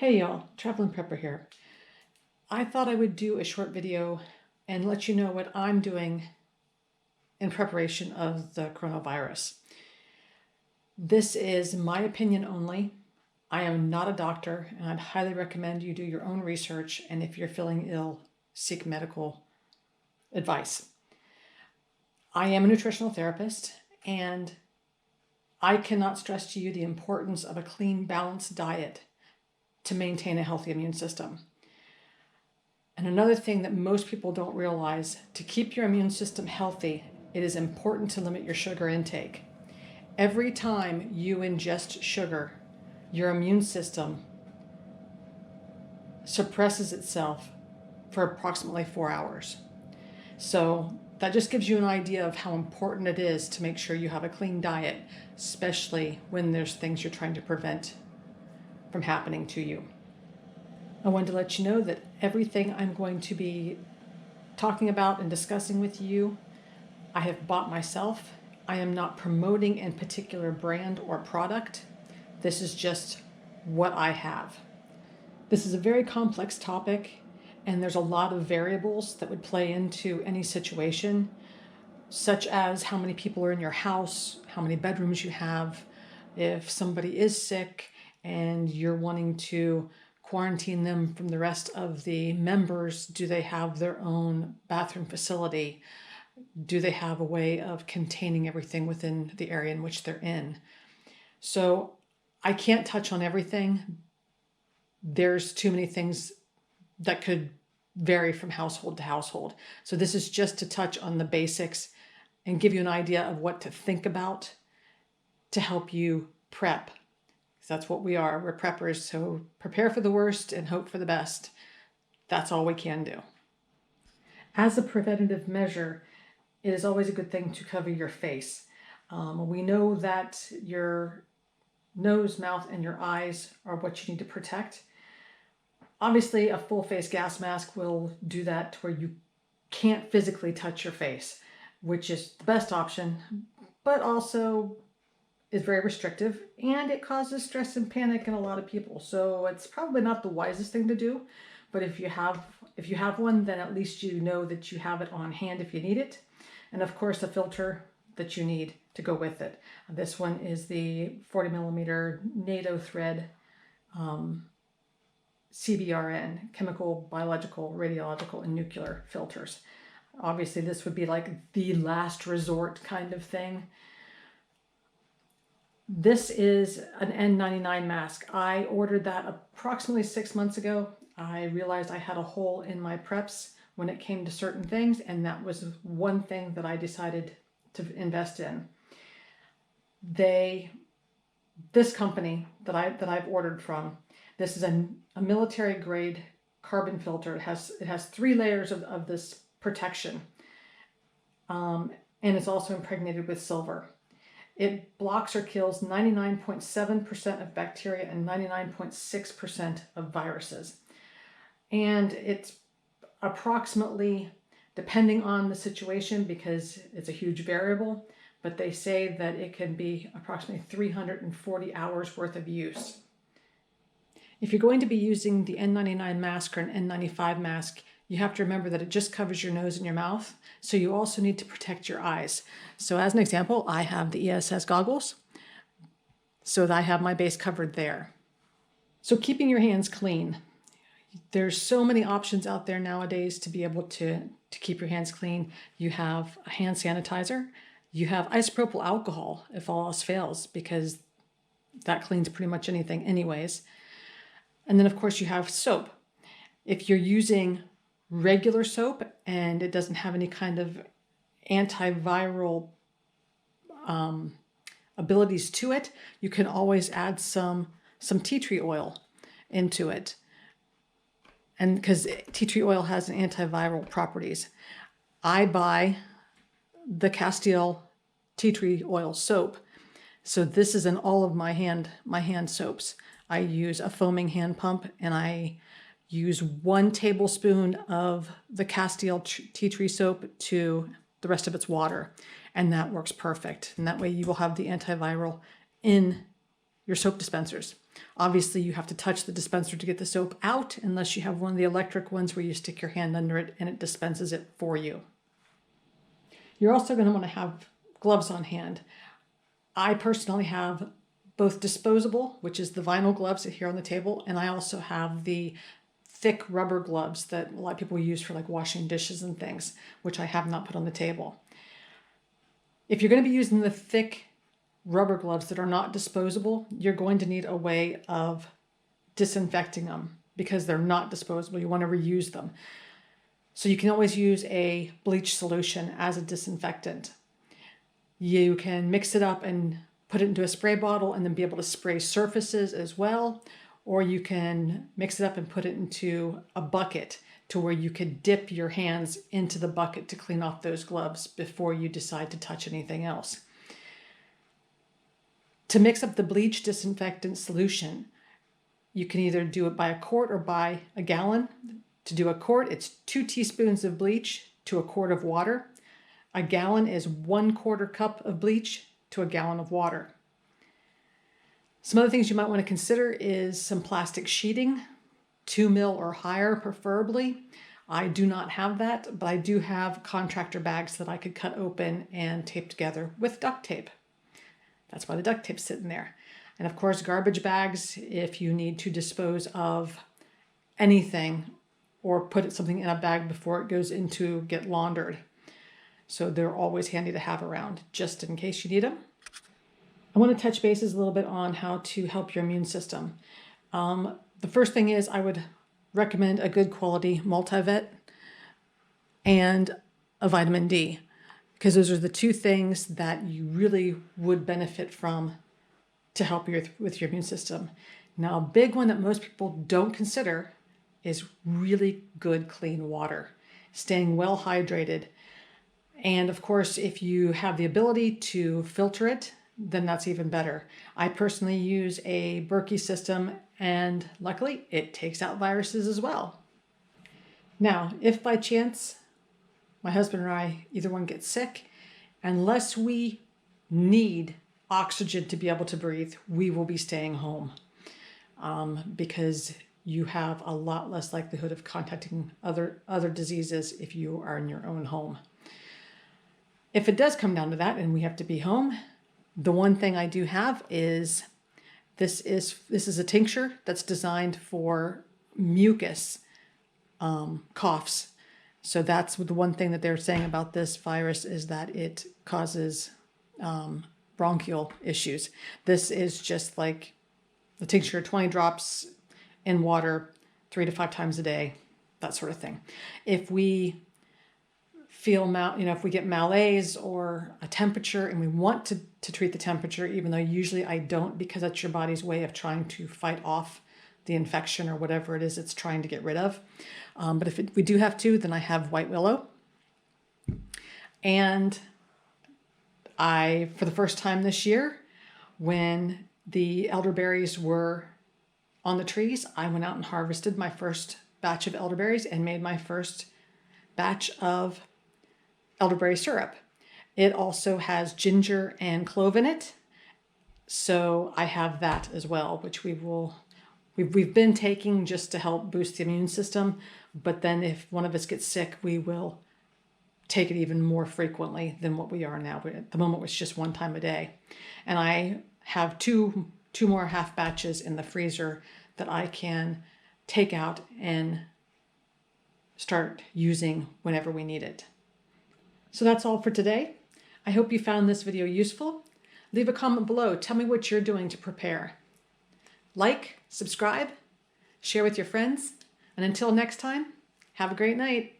Hey y'all, Traveling Prepper here. I thought I would do a short video and let you know what I'm doing in preparation of the coronavirus. This is my opinion only. I am not a doctor, and I'd highly recommend you do your own research, and if you're feeling ill, seek medical advice. I am a nutritional therapist, and I cannot stress to you the importance of a clean, balanced diet to maintain a healthy immune system. And another thing that most people don't realize, to keep your immune system healthy, it is important to limit your sugar intake. Every time you ingest sugar, your immune system suppresses itself for approximately 4 hours. So that just gives you an idea of how important it is to make sure you have a clean diet, especially when there's things you're trying to prevent from happening to you. I wanted to let you know that everything I'm going to be talking about and discussing with you, I have bought myself. I am not promoting a particular brand or product. This is just what I have. This is a very complex topic, and there's a lot of variables that would play into any situation, such as how many people are in your house, how many bedrooms you have, if somebody is sick and you're wanting to quarantine them from the rest of the members. Do they have their own bathroom facility? Do they have a way of containing everything within the area in which they're in? So I can't touch on everything. There's too many things that could vary from household to household. So this is just to touch on the basics and give you an idea of what to think about to help you prep. That's what we are. We're preppers, so prepare for the worst and hope for the best. That's all we can do. As a preventative measure, it is always a good thing to cover your face. We know that your nose, mouth, and your eyes are what you need to protect. Obviously, a full face gas mask will do that to where you can't physically touch your face, which is the best option, but also is very restrictive, and it causes stress and panic in a lot of people. So it's probably not the wisest thing to do, but if you have one, then at least you know that you have it on hand if you need it. And of course, a filter that you need to go with it. This one is the 40 millimeter NATO thread CBRN, chemical, biological, radiological, and nuclear filters. Obviously, this would be like the last resort kind of thing. This is an N95 mask. I ordered that approximately 6 months ago. I realized I had a hole in my preps when it came to certain things, and that was one thing that I decided to invest in. This company that I've ordered from, this is a military grade carbon filter. It has 3 layers of this protection, and it's also impregnated with silver. It blocks or kills 99.7% of bacteria and 99.6% of viruses. And it's approximately, depending on the situation, because it's a huge variable, but they say that it can be approximately 340 hours worth of use. If you're going to be using the N95 mask or an N95 mask, you have to remember that it just covers your nose and your mouth. So you also need to protect your eyes. So as an example, I have the ESS goggles, so that I have my base covered there. So keeping your hands clean. There's so many options out there nowadays to be able to keep your hands clean. You have a hand sanitizer. You have isopropyl alcohol if all else fails, because that cleans pretty much anything anyways. And then of course you have soap. If you're using regular soap and it doesn't have any kind of antiviral abilities to it, you can always add some tea tree oil into it. And because tea tree oil has an antiviral properties. I buy the Castile tea tree oil soap. So this is in all of my hand soaps. I use a foaming hand pump, and I use 1 tablespoon of the Castile tea tree soap to the rest of its water, and that works perfect. And that way you will have the antiviral in your soap dispensers. Obviously, you have to touch the dispenser to get the soap out, unless you have one of the electric ones where you stick your hand under it and it dispenses it for you. You're also going to want to have gloves on hand. I personally have both disposable, which is the vinyl gloves here on the table, and I also have the thick rubber gloves that a lot of people use for like washing dishes and things, which I have not put on the table. If you're going to be using the thick rubber gloves that are not disposable, you're going to need a way of disinfecting them because they're not disposable. You want to reuse them. So you can always use a bleach solution as a disinfectant. You can mix it up and put it into a spray bottle and then be able to spray surfaces as well. Or you can mix it up and put it into a bucket to where you could dip your hands into the bucket to clean off those gloves before you decide to touch anything else. To mix up the bleach disinfectant solution, you can either do it by a quart or by a gallon. To do a quart, it's 2 teaspoons of bleach to a quart of water. A gallon is 1/4 cup of bleach to a gallon of water. Some other things you might want to consider is some plastic sheeting, 2 mil or higher preferably. I do not have that, but I do have contractor bags that I could cut open and tape together with duct tape. That's why the duct tape's sitting there. And of course, garbage bags if you need to dispose of anything or put something in a bag before it goes into get laundered. So they're always handy to have around just in case you need them. I want to touch bases a little bit on how to help your immune system. The first thing is I would recommend a good quality multivit and a vitamin D, because those are the two things that you really would benefit from to help with your immune system. Now, a big one that most people don't consider is really good, clean water, staying well hydrated. And of course, if you have the ability to filter it, then that's even better. I personally use a Berkey system, and luckily it takes out viruses as well. Now, if by chance my husband or I, either one gets sick, unless we need oxygen to be able to breathe, we will be staying home because you have a lot less likelihood of contacting other diseases if you are in your own home. If it does come down to that and we have to be home, the one thing I do have is this is a tincture that's designed for mucus coughs. So that's the one thing that they're saying about this virus is that it causes bronchial issues. This is just like the tincture, 20 drops in water 3 to 5 times a day, that sort of thing. If we feel if we get malaise or a temperature and we want to treat the temperature, even though usually I don't, because that's your body's way of trying to fight off the infection or whatever it is it's trying to get rid of. But if we do have to, then I have white willow. And for the first time this year, when the elderberries were on the trees, I went out and harvested my first batch of elderberries and made my first batch of elderberry syrup. It also has ginger and clove in it. So I have that as well, which we've been taking just to help boost the immune system. But then if one of us gets sick, we will take it even more frequently than what we are now. At the moment, it's just 1 time a day. And I have two more half batches in the freezer that I can take out and start using whenever we need it. So that's all for today. I hope you found this video useful. Leave a comment below. Tell me what you're doing to prepare. Like, subscribe, share with your friends, and until next time, have a great night.